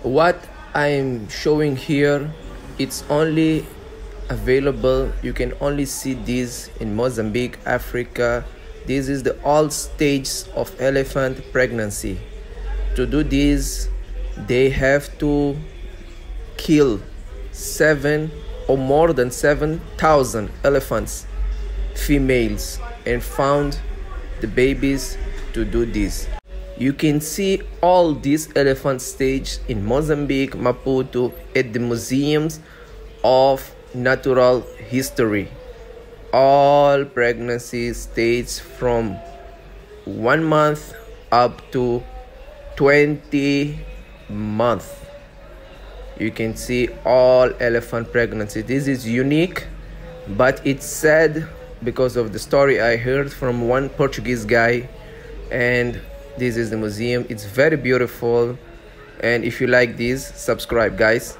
What I'm showing here, it's only available, you can only see this in Mozambique, Africa. This is the all stages of elephant pregnancy. To do this, they have to kill 7 or more than 7,000 elephants, females, and found the babies to do this. You can see all these elephant stage in Mozambique, Maputo, at the museums of natural history. All pregnancy stages from 1 month up to 20 months. You can see all elephant pregnancy. This is unique, but it's sad because of the story I heard from one Portuguese guy. And this is the museum. It's very beautiful. And if you like this, subscribe, guys.